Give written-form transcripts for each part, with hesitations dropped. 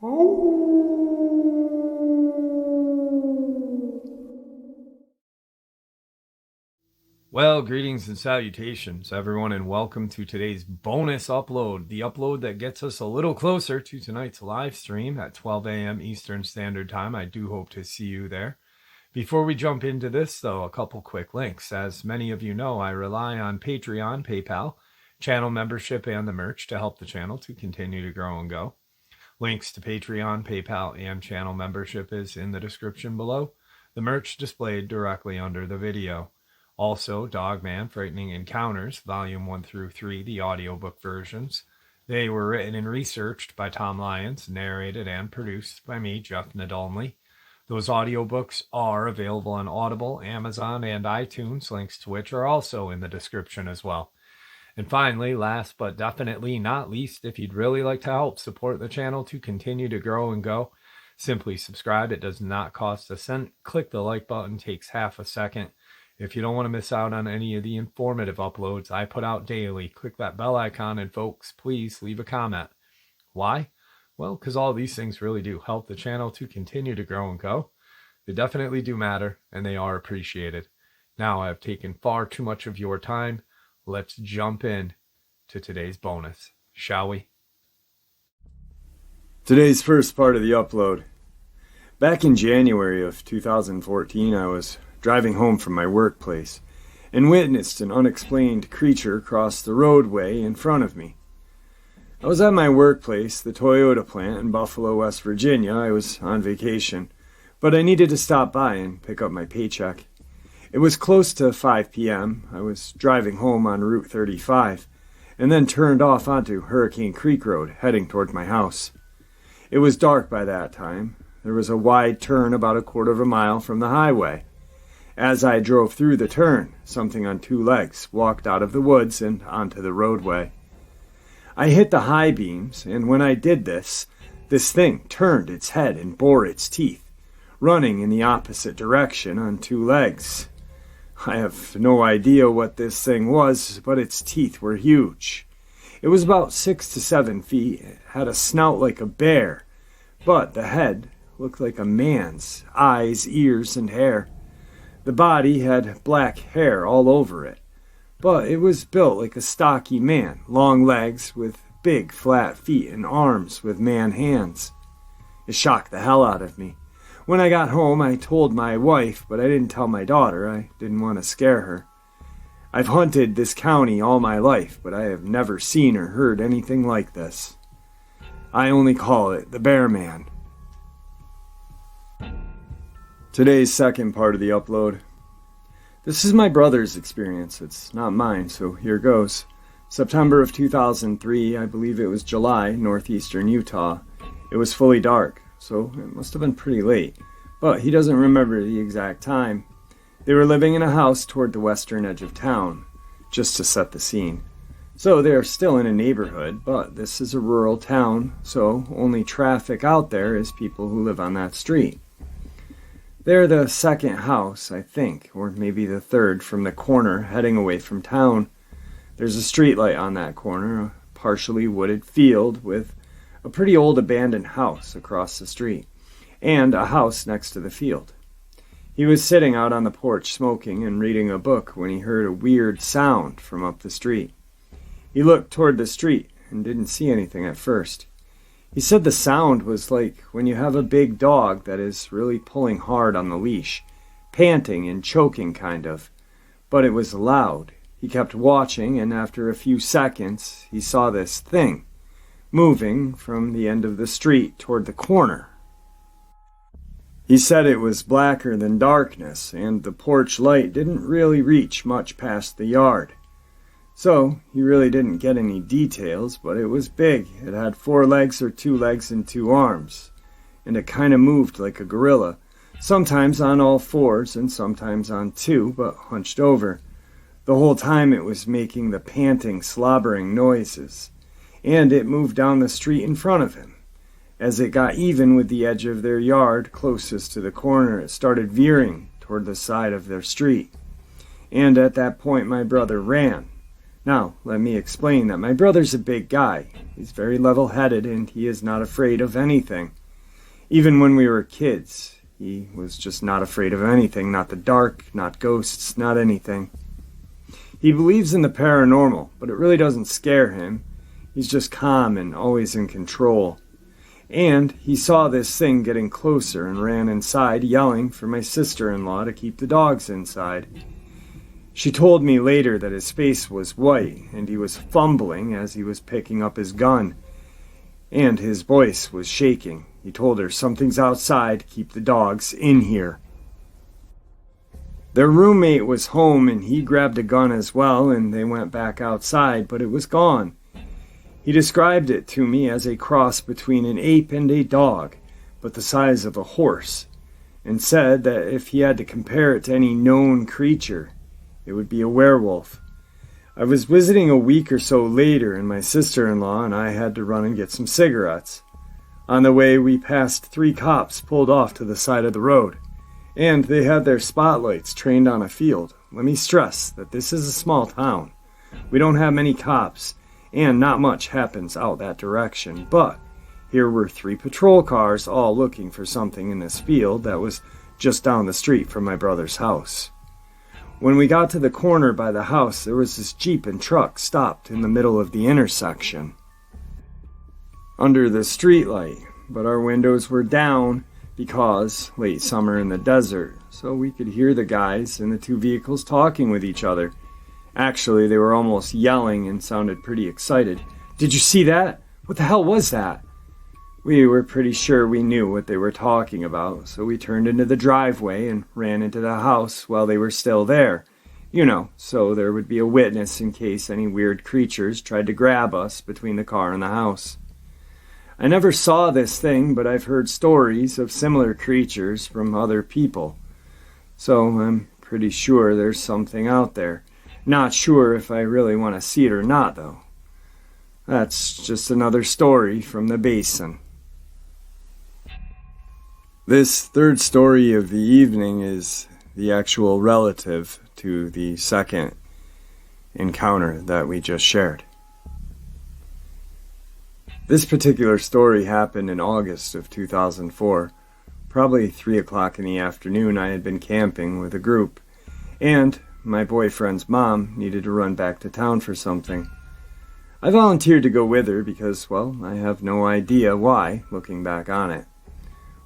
Well, greetings and salutations, everyone, and welcome to today's bonus upload, the upload that gets us a little closer to tonight's live stream at 12 a.m. Eastern Standard Time. I do hope to see you there. Before we jump into this, though, a couple quick links. As many of you know, I rely on Patreon, PayPal, channel membership, and the merch to help the channel to continue to grow and go. Links to Patreon, PayPal, and channel membership is in the description below. The merch displayed directly under the video. Also, Dogman, Frightening Encounters, Volume 1 through 3, the audiobook versions. They were written and researched by Tom Lyons, narrated and produced by me, Jeff Nadolny. Those audiobooks are available on Audible, Amazon, and iTunes, links to which are also in the description as well. And finally, last but definitely not least, if you'd really like to help support the channel to continue to grow and go, simply subscribe. It does not cost a cent. Click the like button, takes half a second. If you don't want to miss out on any of the informative uploads I put out daily, click that bell icon, and folks, please leave a comment. Why? Well, because all these things really do help the channel to continue to grow and go. They definitely do matter, and they are appreciated. Now, I've taken far too much of your time. Let's jump in to today's bonus, shall we? Today's first part of the upload. Back in January of 2014, I was driving home from my workplace and witnessed an unexplained creature cross the roadway in front of me. I was at my workplace, the Toyota plant in Buffalo, West Virginia. I was on vacation, but I needed to stop by and pick up my paycheck. It was close to 5 p.m. I was driving home on Route 35 and then turned off onto Hurricane Creek Road, heading toward my house. It was dark by that time. There was a wide turn about a quarter of a mile from the highway. As I drove through the turn, something on two legs walked out of the woods and onto the roadway. I hit the high beams, and when I did this thing turned its head and bore its teeth, running in the opposite direction on two legs. I have no idea what this thing was, but its teeth were huge. It was about 6 to 7 feet, it had a snout like a bear, but the head looked like a man's, eyes, ears, and hair. The body had black hair all over it, but it was built like a stocky man, long legs with big flat feet and arms with man hands. It shocked the hell out of me. When I got home, I told my wife, but I didn't tell my daughter. I didn't want to scare her. I've hunted this county all my life, but I have never seen or heard anything like this. I only call it the Bear Man. Today's second part of the upload. This is my brother's experience. It's not mine, so here goes. September of 2003, I believe it was July, northeastern Utah. It was fully dark, so it must have been pretty late, but he doesn't remember the exact time. They were living in a house toward the western edge of town, just to set the scene. So they are still in a neighborhood, but this is a rural town, so only traffic out there is people who live on that street. They're the second house, I think, or maybe the third from the corner heading away from town. There's a streetlight on that corner, a partially wooded field with a pretty old abandoned house across the street, and a house next to the field. He was sitting out on the porch smoking and reading a book when he heard a weird sound from up the street. He looked toward the street and didn't see anything at first. He said the sound was like when you have a big dog that is really pulling hard on the leash, panting and choking kind of, but it was loud. He kept watching, and after a few seconds, he saw this thing moving from the end of the street toward the corner. He said it was blacker than darkness, and the porch light didn't really reach much past the yard. So, he really didn't get any details, but it was big. It had 4 legs or 2 legs and 2 arms, and it kind of moved like a gorilla, sometimes on all 4s and sometimes on 2, but hunched over. The whole time it was making the panting, slobbering noises, and it moved down the street in front of him. As it got even with the edge of their yard closest to the corner, it started veering toward the side of their street. And at that point my brother ran. Now, let me explain that my brother's a big guy. He's very level-headed and he is not afraid of anything. Even when we were kids, he was just not afraid of anything, not the dark, not ghosts, not anything. He believes in the paranormal, but it really doesn't scare him. He's just calm and always in control. And he saw this thing getting closer and ran inside, yelling for my sister-in-law to keep the dogs inside. She told me later that his face was white and he was fumbling as he was picking up his gun. And his voice was shaking. He told her, "Something's outside, keep the dogs in here." Their roommate was home and he grabbed a gun as well and they went back outside, but it was gone. He described it to me as a cross between an ape and a dog, but the size of a horse, and said that if he had to compare it to any known creature, it would be a werewolf. I was visiting a week or so later, and my sister-in-law and I had to run and get some cigarettes. On the way, we passed 3 cops pulled off to the side of the road, and they had their spotlights trained on a field. Let me stress that this is a small town. We don't have many cops, and not much happens out that direction, but here were 3 patrol cars all looking for something in this field that was just down the street from my brother's house. When we got to the corner by the house, there was this Jeep and truck stopped in the middle of the intersection, under the streetlight, but our windows were down because late summer in the desert, so we could hear the guys in the 2 vehicles talking with each other. Actually, they were almost yelling and sounded pretty excited. "Did you see that? What the hell was that?" We were pretty sure we knew what they were talking about, so we turned into the driveway and ran into the house while they were still there. So there would be a witness in case any weird creatures tried to grab us between the car and the house. I never saw this thing, but I've heard stories of similar creatures from other people. So I'm pretty sure there's something out there. Not sure if I really want to see it or not, though. That's just another story from the basin. This third story of the evening is the actual relative to the second encounter that we just shared. This particular story happened in August of 2004. Probably 3 o'clock in the afternoon. I had been camping with a group, and my boyfriend's mom needed to run back to town for something. I volunteered to go with her because, well, I have no idea why, looking back on it.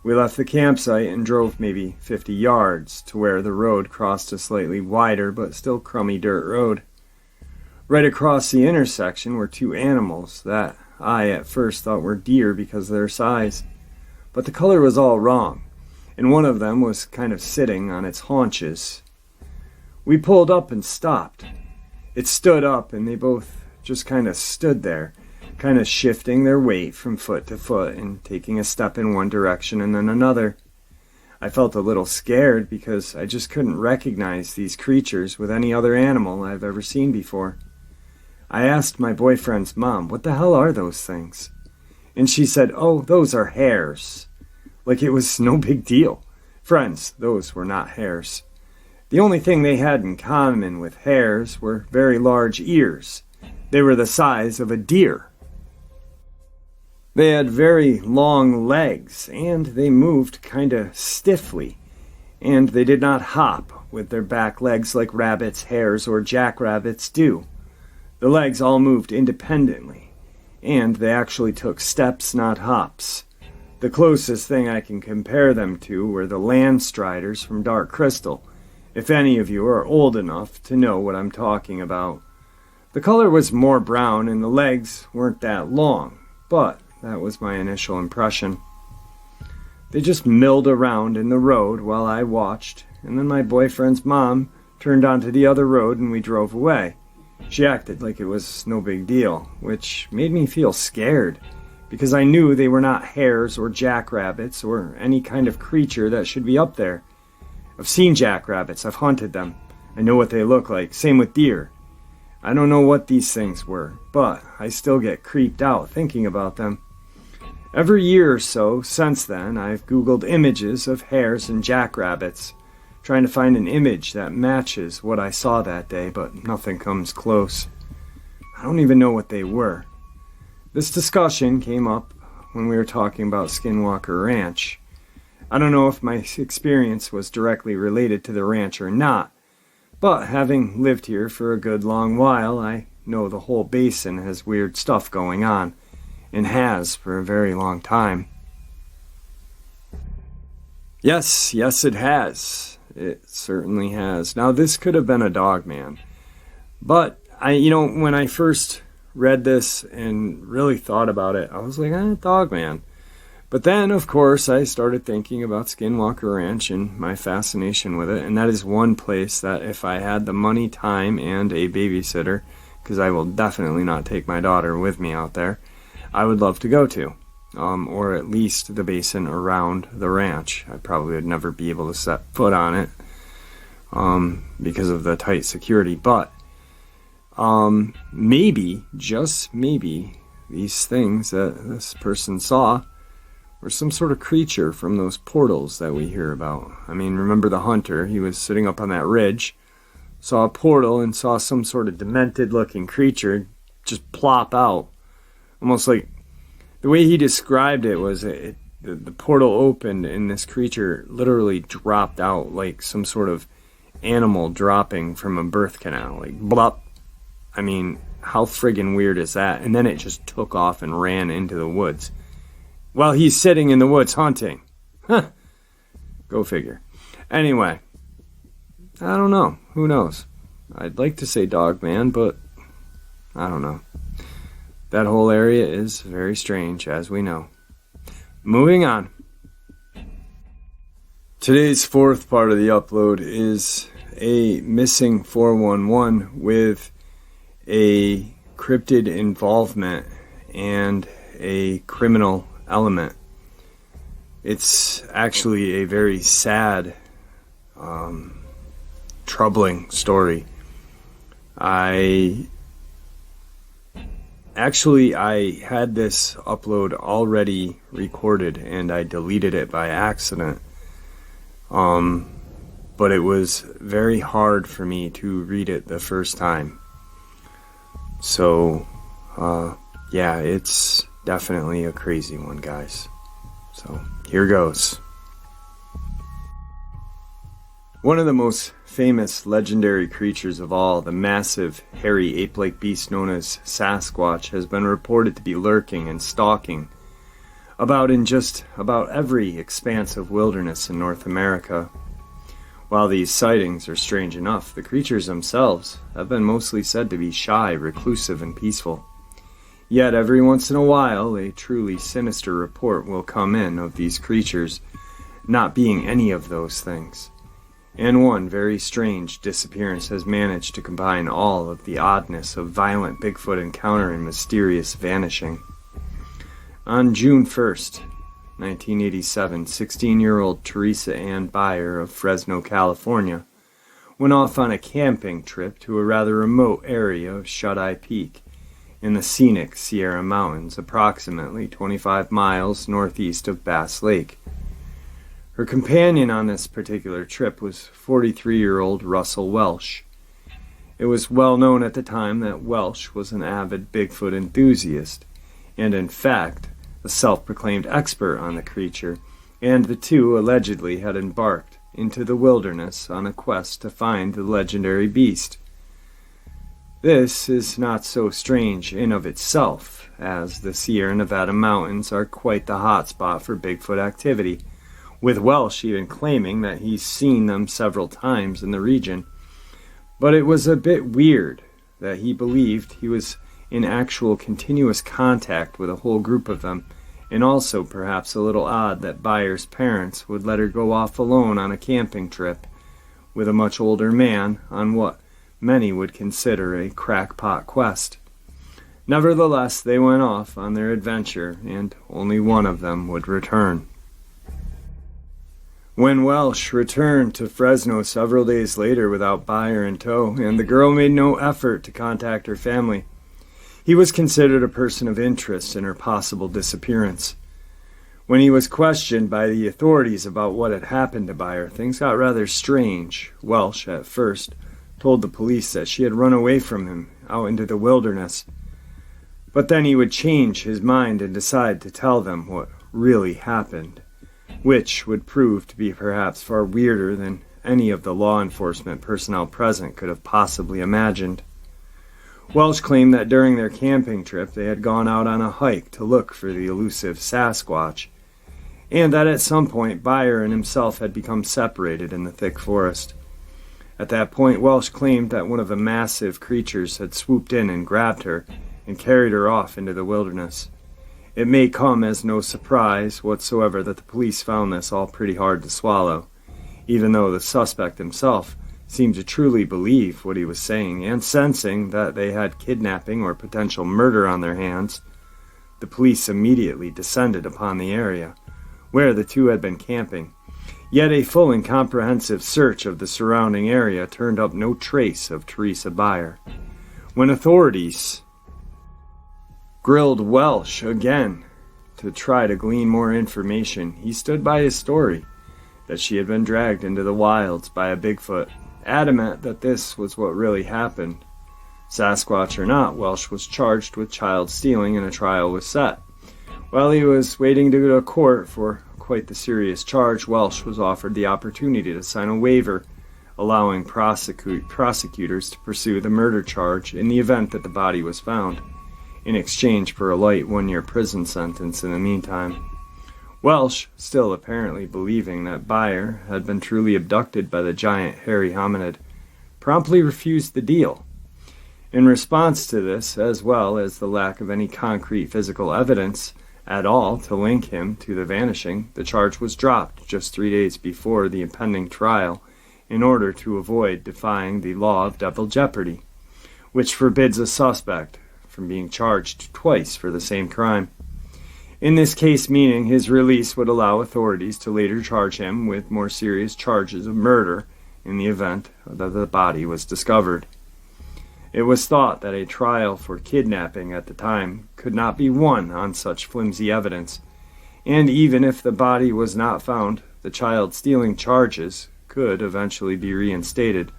We left the campsite and drove maybe 50 yards to where the road crossed a slightly wider but still crummy dirt road. Right across the intersection were 2 animals that I at first thought were deer because of their size, but the color was all wrong, and one of them was kind of sitting on its haunches. We pulled up and stopped. It stood up and they both just kind of stood there, kind of shifting their weight from foot to foot and taking a step in one direction and then another. I felt a little scared because I just couldn't recognize these creatures with any other animal I've ever seen before. I asked my boyfriend's mom, "What the hell are those things?" And she said, "Oh, those are hares." Like it was no big deal. Friends, those were not hares. The only thing they had in common with hares were very large ears. They were the size of a deer. They had very long legs, and they moved kinda stiffly, and they did not hop with their back legs like rabbits, hares, or jackrabbits do. The legs all moved independently, and they actually took steps, not hops. The closest thing I can compare them to were the land striders from Dark Crystal, if any of you are old enough to know what I'm talking about. The color was more brown, and the legs weren't that long, but that was my initial impression. They just milled around in the road while I watched, and then my boyfriend's mom turned onto the other road and we drove away. She acted like it was no big deal, which made me feel scared, because I knew they were not hares or jackrabbits or any kind of creature that should be up there. I've seen jackrabbits, I've hunted them, I know what they look like, same with deer. I don't know what these things were, but I still get creeped out thinking about them. Every year or so since then, I've Googled images of hares and jackrabbits, trying to find an image that matches what I saw that day, but nothing comes close. I don't even know what they were. This discussion came up when we were talking about Skinwalker Ranch. I don't know if my experience was directly related to the ranch or not, but having lived here for a good long while, I know the whole basin has weird stuff going on, and has for a very long time. Yes, it has. It certainly has. Now, this could have been a Dogman, but when I first read this and really thought about it, I was like, Dogman. But then, of course, I started thinking about Skinwalker Ranch and my fascination with it, and that is one place that if I had the money, time, and a babysitter, because I will definitely not take my daughter with me out there, I would love to go to, or at least the basin around the ranch. I probably would never be able to set foot on it because of the tight security, but maybe, just maybe, these things that this person saw were some sort of creature from those portals that we hear about. I mean, remember the hunter? He was sitting up on that ridge, saw a portal, and saw some sort of demented-looking creature just plop out. Almost like, the way he described it was the portal opened and this creature literally dropped out like some sort of animal dropping from a birth canal. Like, blop. I mean, how friggin' weird is that? And then it just took off and ran into the woods. While he's sitting in the woods hunting. Huh. Go figure. Anyway, I don't know. Who knows? I'd like to say Dogman, but I don't know. That whole area is very strange, as we know. Moving on. Today's fourth part of the upload is a missing 411 with a cryptid involvement and a criminal element. It's actually a very sad, troubling story. I had this upload already recorded and I deleted it by accident. But it was very hard for me to read it the first time. So, yeah, it's definitely a crazy one, guys. So, here goes. One of the most famous legendary creatures of all, the massive, hairy ape-like beast known as Sasquatch, has been reported to be lurking and stalking in just about every expanse of wilderness in North America. While these sightings are strange enough, the creatures themselves have been mostly said to be shy, reclusive, and peaceful. Yet every once in a while, a truly sinister report will come in of these creatures not being any of those things. And one very strange disappearance has managed to combine all of the oddness of violent Bigfoot encounter and mysterious vanishing. On June 1st, 1987, 16-year-old Teresa Ann Byer of Fresno, California, went off on a camping trip to a rather remote area of Shut-Eye Peak in the scenic Sierra Mountains, approximately 25 miles northeast of Bass Lake. Her companion on this particular trip was 43-year-old Russell Welsh. It was well known at the time that Welsh was an avid Bigfoot enthusiast, and in fact, a self-proclaimed expert on the creature, and the two allegedly had embarked into the wilderness on a quest to find the legendary beast. This is not so strange in of itself, as the Sierra Nevada mountains are quite the hotspot for Bigfoot activity, with Welsh even claiming that he's seen them several times in the region. But it was a bit weird that he believed he was in actual continuous contact with a whole group of them, and also perhaps a little odd that Byer's parents would let her go off alone on a camping trip with a much older man on what many would consider a crackpot quest. Nevertheless, they went off on their adventure, and only one of them would return. When Welsh returned to Fresno several days later without Byer in tow, and the girl made no effort to contact her family, he was considered a person of interest in her possible disappearance. When he was questioned by the authorities about what had happened to Byer, things got rather strange. Welsh, at first, told the police that she had run away from him out into the wilderness. But then he would change his mind and decide to tell them what really happened, which would prove to be perhaps far weirder than any of the law enforcement personnel present could have possibly imagined. Welsh claimed that during their camping trip they had gone out on a hike to look for the elusive Sasquatch, and that at some point Byer and himself had become separated in the thick forest. At that point, Welsh claimed that one of the massive creatures had swooped in and grabbed her and carried her off into the wilderness. It may come as no surprise whatsoever that the police found this all pretty hard to swallow, even though the suspect himself seemed to truly believe what he was saying, and sensing that they had kidnapping or potential murder on their hands. The police immediately descended upon the area where the two had been camping, yet a full and comprehensive search of the surrounding area turned up no trace of Teresa Byer. When authorities grilled Welsh again to try to glean more information, he stood by his story that she had been dragged into the wilds by a Bigfoot, adamant that this was what really happened. Sasquatch or not, Welsh was charged with child stealing and a trial was set. While he was waiting to go to court for quite the serious charge, Welsh was offered the opportunity to sign a waiver allowing prosecutors to pursue the murder charge in the event that the body was found, in exchange for a light 1-year prison sentence in the meantime. Welsh, still apparently believing that Byer had been truly abducted by the giant hairy hominid, promptly refused the deal. In response to this, as well as the lack of any concrete physical evidence at all to link him to the vanishing, the charge was dropped just 3 days before the impending trial in order to avoid defying the law of double jeopardy, which forbids a suspect from being charged twice for the same crime. In this case, meaning his release would allow authorities to later charge him with more serious charges of murder in the event that the body was discovered. It was thought that a trial for kidnapping at the time could not be won on such flimsy evidence, and even if the body was not found, the child stealing charges could eventually be reinstated,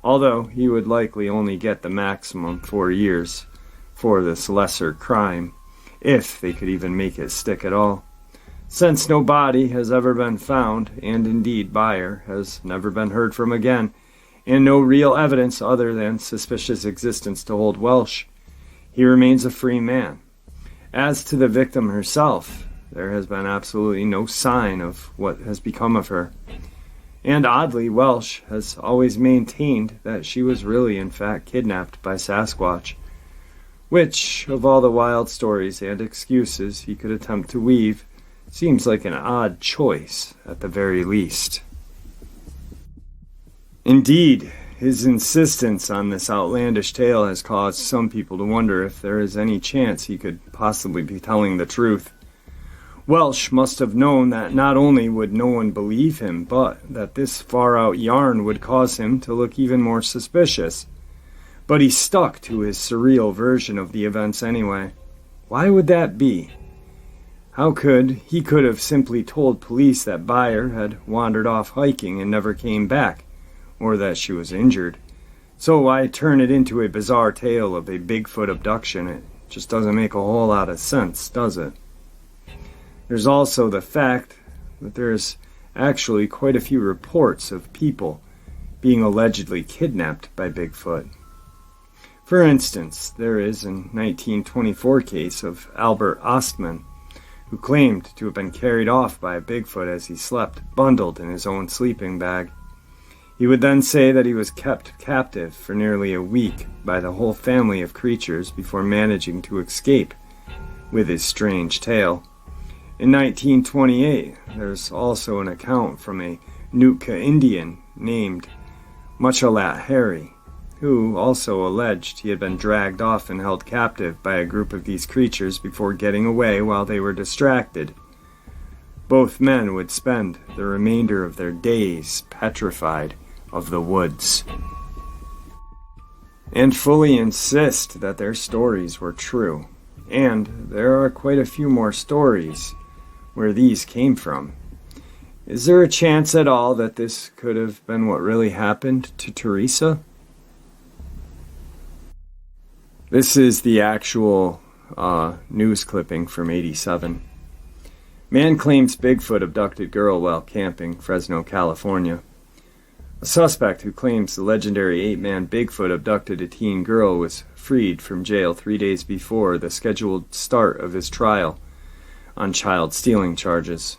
although he would likely only get the maximum 4 years for this lesser crime, if they could even make it stick at all. Since no body has ever been found, and indeed Byer has never been heard from again, and no real evidence other than suspicious existence to hold Welsh, he remains a free man. As to the victim herself, there has been absolutely no sign of what has become of her. And oddly, Welsh has always maintained that she was really in fact kidnapped by Sasquatch, which, of all the wild stories and excuses he could attempt to weave, seems like an odd choice at the very least. Indeed, his insistence on this outlandish tale has caused some people to wonder if there is any chance he could possibly be telling the truth. Welsh must have known that not only would no one believe him, but that this far-out yarn would cause him to look even more suspicious. But he stuck to his surreal version of the events anyway. Why would that be? He could have simply told police that Byer had wandered off hiking and never came back, or that she was injured. So why turn it into a bizarre tale of a Bigfoot abduction? It just doesn't make a whole lot of sense, does it? There's also the fact that there's actually quite a few reports of people being allegedly kidnapped by Bigfoot. For instance, there is a 1924 case of Albert Ostman, who claimed to have been carried off by a Bigfoot as he slept, bundled in his own sleeping bag. He would then say that he was kept captive for nearly a week by the whole family of creatures before managing to escape with his strange tale. In 1928, there's also an account from a Nootka Indian named Muchalat Harry, who also alleged he had been dragged off and held captive by a group of these creatures before getting away while they were distracted. Both men would spend the remainder of their days petrified of the woods, and fully insist that their stories were true. And there are quite a few more stories where these came from. Is there a chance at all that this could have been what really happened to Teresa? This is the actual news clipping from '87. Man claims Bigfoot abducted girl while camping, Fresno, California. A suspect who claims the legendary 8-man Bigfoot abducted a teen girl was freed from jail 3 days before the scheduled start of his trial on child stealing charges.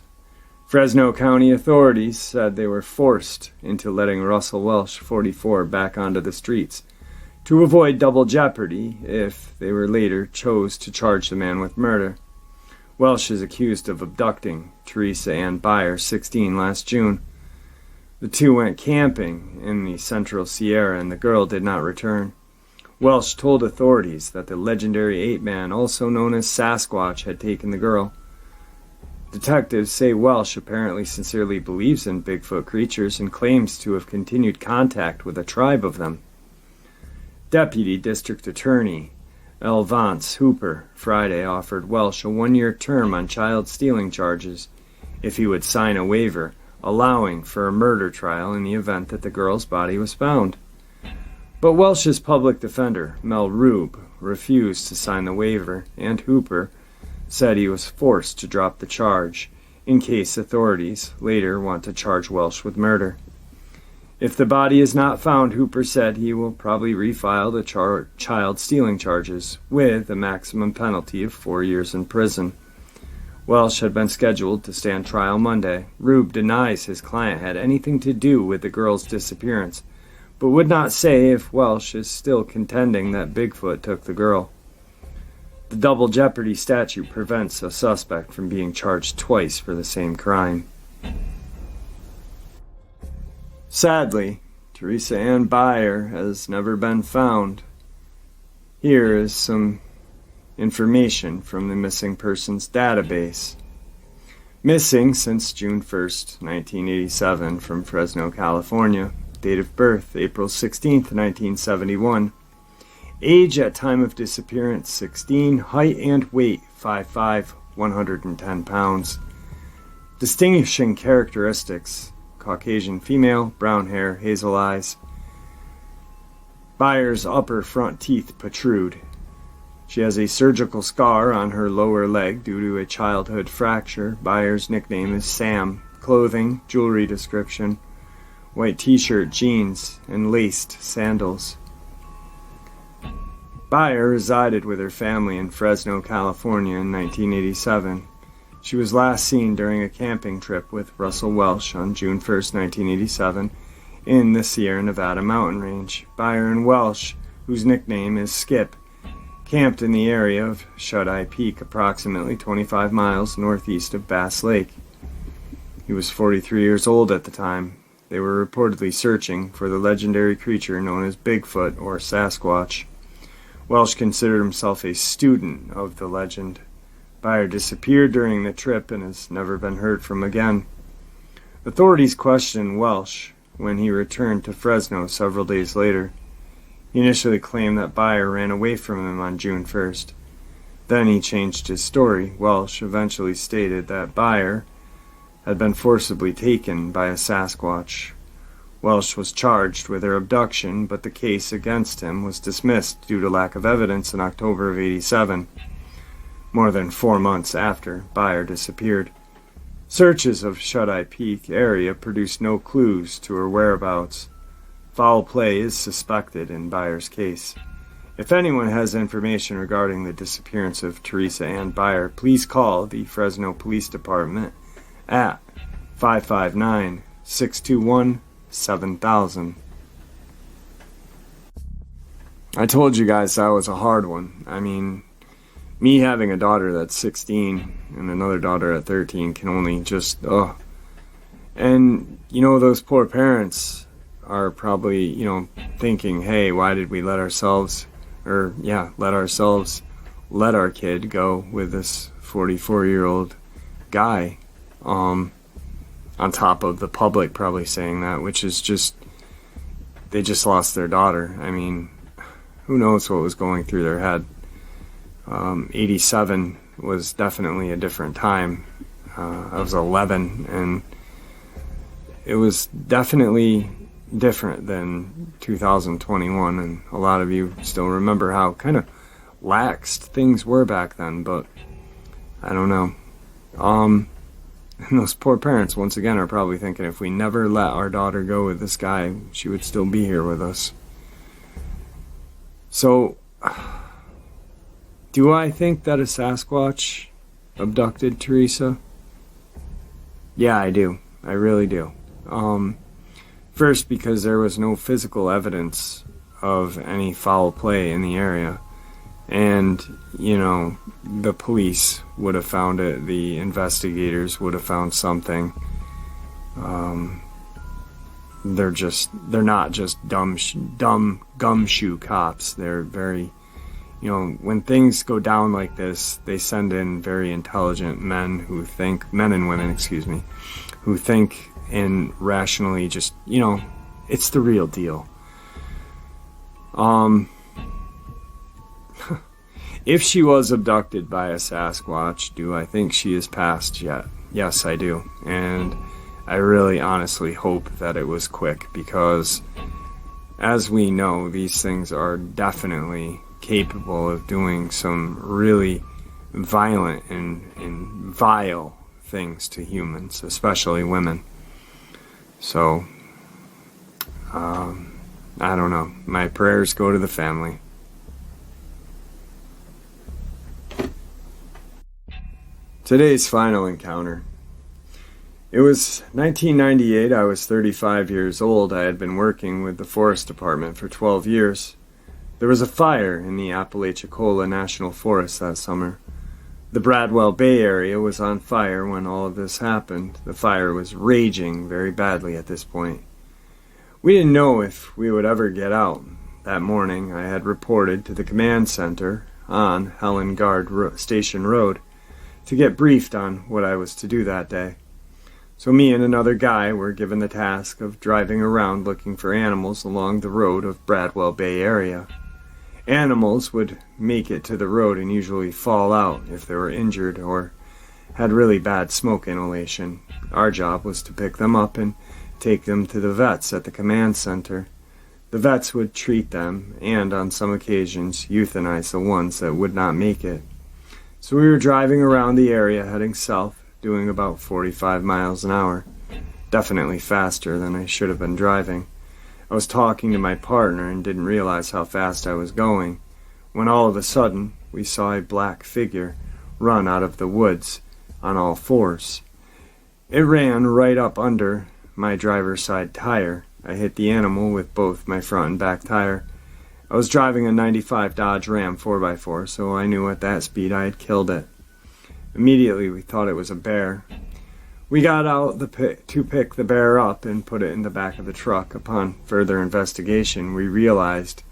Fresno County authorities said they were forced into letting Russell Welsh, 44, back onto the streets to avoid double jeopardy if they were later chose to charge the man with murder. Welsh is accused of abducting Teresa Ann Byer, 16, last June. The two went camping in the Central Sierra and the girl did not return. Welsh told authorities that the legendary 8-man, also known as Sasquatch, had taken the girl. Detectives say Welsh apparently sincerely believes in Bigfoot creatures and claims to have continued contact with a tribe of them. Deputy District Attorney L. Vance Hooper Friday offered Welsh a 1-year term on child stealing charges if he would sign a waiver allowing for a murder trial in the event that the girl's body was found. But Welsh's public defender, Mel Rube, refused to sign the waiver, and Hooper said he was forced to drop the charge in case authorities later want to charge Welsh with murder. If the body is not found, Hooper said he will probably refile the child stealing charges with a maximum penalty of 4 years in prison. Welsh had been scheduled to stand trial Monday. Rube denies his client had anything to do with the girl's disappearance, but would not say if Welsh is still contending that Bigfoot took the girl. The double jeopardy statute prevents a suspect from being charged twice for the same crime. Sadly, Teresa Ann Byer has never been found. Here is some information from the missing persons database. Missing since June 1st, 1987, from Fresno, California. Date of birth, April 16th, 1971. Age at time of disappearance, 16. Height and weight, 5'5", 110 pounds. Distinguishing characteristics: Caucasian female, brown hair, hazel eyes. Byer's upper front teeth protrude. She has a surgical scar on her lower leg due to a childhood fracture. Byer's nickname is Sam. Clothing, jewelry description: white t-shirt, jeans, and laced sandals. Byer resided with her family in Fresno, California in 1987. She was last seen during a camping trip with Russell Welsh on June 1st, 1987, in the Sierra Nevada mountain range. Byer and Welsh, whose nickname is Skip, camped in the area of Shut-Eye Peak, approximately 25 miles northeast of Bass Lake. He was 43 years old at the time. They were reportedly searching for the legendary creature known as Bigfoot or Sasquatch. Welsh considered himself a student of the legend. Byer disappeared during the trip and has never been heard from again. Authorities questioned Welsh when he returned to Fresno several days later. He initially claimed that Byer ran away from him on June 1st. Then he changed his story. Welsh eventually stated that Byer had been forcibly taken by a Sasquatch. Welsh was charged with her abduction, but the case against him was dismissed due to lack of evidence in October of '87, more than 4 months after Byer disappeared. Searches of Shut-Eye Peak area produced no clues to her whereabouts. Foul play is suspected in Byer's case. If anyone has information regarding the disappearance of Teresa Ann Byer, please call the Fresno Police Department at 559-621-7000. I told you guys that was a hard one. I mean, me having a daughter that's 16 and another daughter at 13 can only just, And, those poor parents are probably, thinking, hey, why did we let ourselves let our kid go with this 44-year-old guy, on top of the public probably saying that, which is just, they just lost their daughter. I mean, who knows what was going through their head. 87 was definitely a different time. I was 11, and it was definitely different than 2021, and a lot of you still remember how kind of laxed things were back then, but I don't know. And those poor parents, once again, are probably thinking if we never let our daughter go with this guy, she would still be here with us. So, do I think that a Sasquatch abducted Teresa? Yeah, I do. I really do. First, because there was no physical evidence of any foul play in the area. And, you know, the police would have found it. The investigators would have found something. They're not just dumb gumshoe cops. They're very, you know, when things go down like this, they send in very intelligent men and women, who think and rationally just, you know, it's the real deal. If she was abducted by a Sasquatch, do I think she is passed yet? Yes, I do. And I really honestly hope that it was quick, because as we know, these things are definitely capable of doing some really violent and vile things to humans, especially women. So, I don't know. My prayers go to the family. Today's final encounter. It was 1998. I was 35 years old. I had been working with the Forest Department for 12 years. There was a fire in the Apalachicola National Forest that summer. The Bradwell Bay area was on fire when all of this happened. The fire was raging very badly at this point. We didn't know if we would ever get out. That morning, I had reported to the command center on Helen Guard Station Road to get briefed on what I was to do that day. So me and another guy were given the task of driving around looking for animals along the road of Bradwell Bay area. Animals would make it to the road and usually fall out if they were injured or had really bad smoke inhalation. Our job was to pick them up and take them to the vets at the command center. The vets would treat them and, on some occasions, euthanize the ones that would not make it. So we were driving around the area heading south, doing about 45 miles an hour. Definitely faster than I should have been driving. I was talking to my partner and didn't realize how fast I was going, when all of a sudden we saw a black figure run out of the woods on all fours. It ran right up under my driver's side tire. I hit the animal with both my front and back tire. I was driving a 95 Dodge Ram 4x4, so I knew at that speed I had killed it. Immediately we thought it was a bear. We got out to pick the bear up and put it in the back of the truck. Upon further investigation, we realized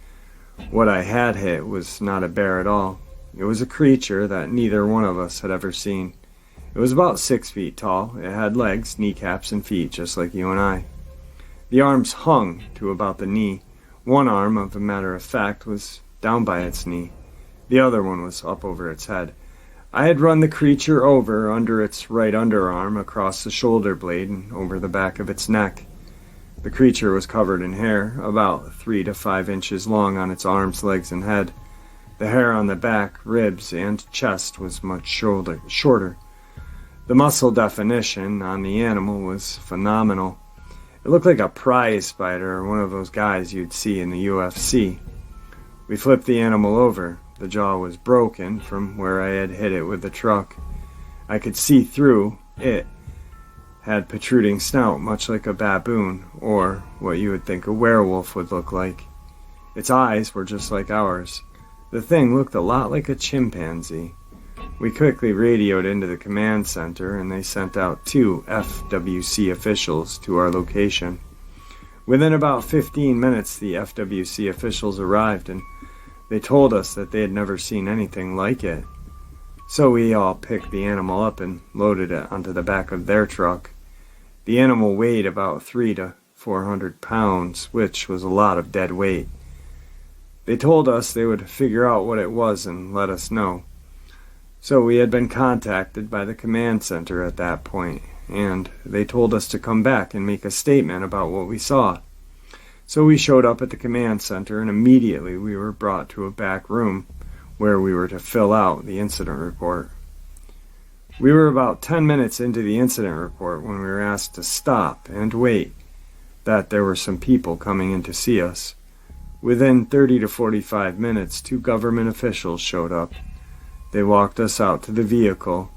what I had hit was not a bear at all. It was a creature that neither one of us had ever seen. It was about 6 feet tall. It had legs, kneecaps, and feet, just like you and I. The arms hung to about the knee. One arm, of a matter of fact, was down by its knee. The other one was up over its head. I had run the creature over under its right underarm, across the shoulder blade, and over the back of its neck. The creature was covered in hair, about 3 to 5 inches long on its arms, legs, and head. The hair on the back, ribs, and chest was much shorter. The muscle definition on the animal was phenomenal. It looked like a prize spider or one of those guys you'd see in the UFC. We flipped the animal over. The jaw was broken from where I had hit it with the truck. I could see through. It had protruding snout, much like a baboon, or what you would think a werewolf would look like. Its eyes were just like ours. The thing looked a lot like a chimpanzee. We quickly radioed into the command center, and they sent out 2 FWC officials to our location. Within about 15 minutes, the FWC officials arrived, and they told us that they had never seen anything like it. So we all picked the animal up and loaded it onto the back of their truck. The animal weighed about 300 to 400 pounds, which was a lot of dead weight. They told us they would figure out what it was and let us know. So we had been contacted by the command center at that point, and they told us to come back and make a statement about what we saw. So we showed up at the command center, and immediately we were brought to a back room where we were to fill out the incident report. We were about 10 minutes into the incident report when we were asked to stop and wait, that there were some people coming in to see us. Within 30 to 45 minutes, 2 government officials showed up. They walked us out to the vehicle.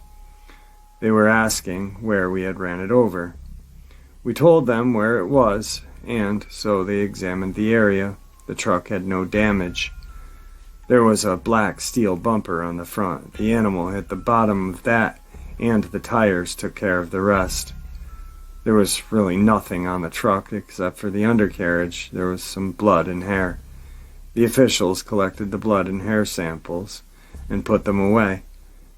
They were asking where we had ran it over. We told them where it was, and so they examined the area. The truck had no damage. There was a black steel bumper on the front. The animal hit the bottom of that, and the tires took care of the rest. There was really nothing on the truck except for the undercarriage. There was some blood and hair. The officials collected the blood and hair samples and put them away.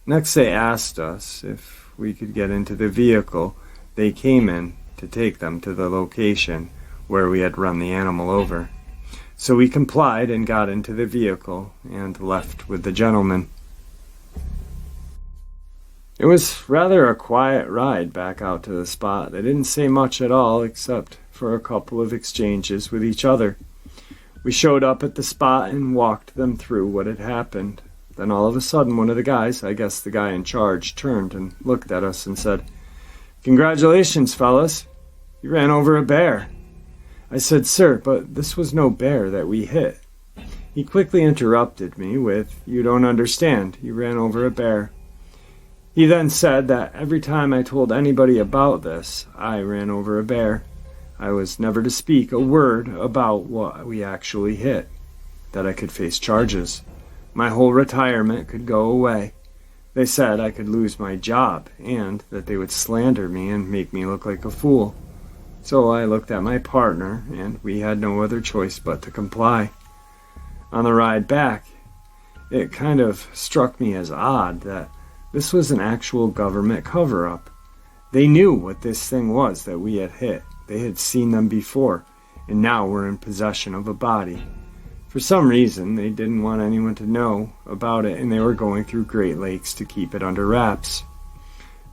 Next, they asked us if we could get into the vehicle they came in to take them to the location where we had run the animal over. So we complied and got into the vehicle and left with the gentleman. It was rather a quiet ride back out to the spot. They didn't say much at all except for a couple of exchanges with each other. We showed up at the spot and walked them through what had happened. Then all of a sudden one of the guys, I guess the guy in charge, turned and looked at us and said, "Congratulations, fellas. You ran over a bear." I said, "Sir, but this was no bear that we hit." He quickly interrupted me with, "You don't understand. You ran over a bear." He then said that every time I told anybody about this, I ran over a bear. I was never to speak a word about what we actually hit, that I could face charges. My whole retirement could go away. They said I could lose my job, and that they would slander me and make me look like a fool. So I looked at my partner, and we had no other choice but to comply. On the ride back, it kind of struck me as odd that this was an actual government cover-up. They knew what this thing was that we had hit. They had seen them before, and now were in possession of a body. For some reason, they didn't want anyone to know about it, and they were going through Great Lakes to keep it under wraps.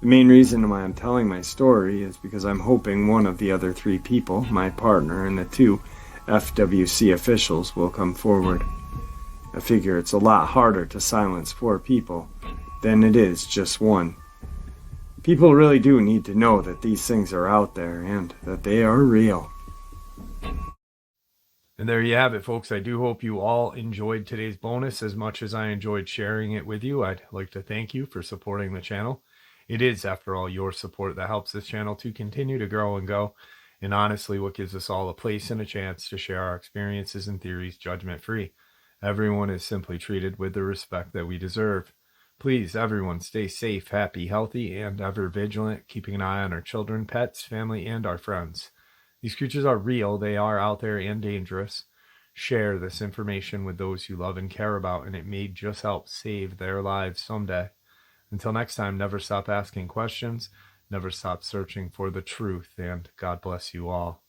The main reason why I'm telling my story is because I'm hoping one of the other 3 people, my partner and the 2 FWC officials, will come forward. I figure it's a lot harder to silence 4 people than it is just 1. People really do need to know that these things are out there and that they are real. And there you have it, folks. I do hope you all enjoyed today's bonus as much as I enjoyed sharing it with you. I'd like to thank you for supporting the channel. It is, after all, your support that helps this channel to continue to grow and go. And honestly, what gives us all a place and a chance to share our experiences and theories judgment-free. Everyone is simply treated with the respect that we deserve. Please, everyone, stay safe, happy, healthy, and ever vigilant, keeping an eye on our children, pets, family, and our friends. These creatures are real. They are out there and dangerous. Share this information with those you love and care about, and it may just help save their lives someday. Until next time, never stop asking questions, never stop searching for the truth, and God bless you all.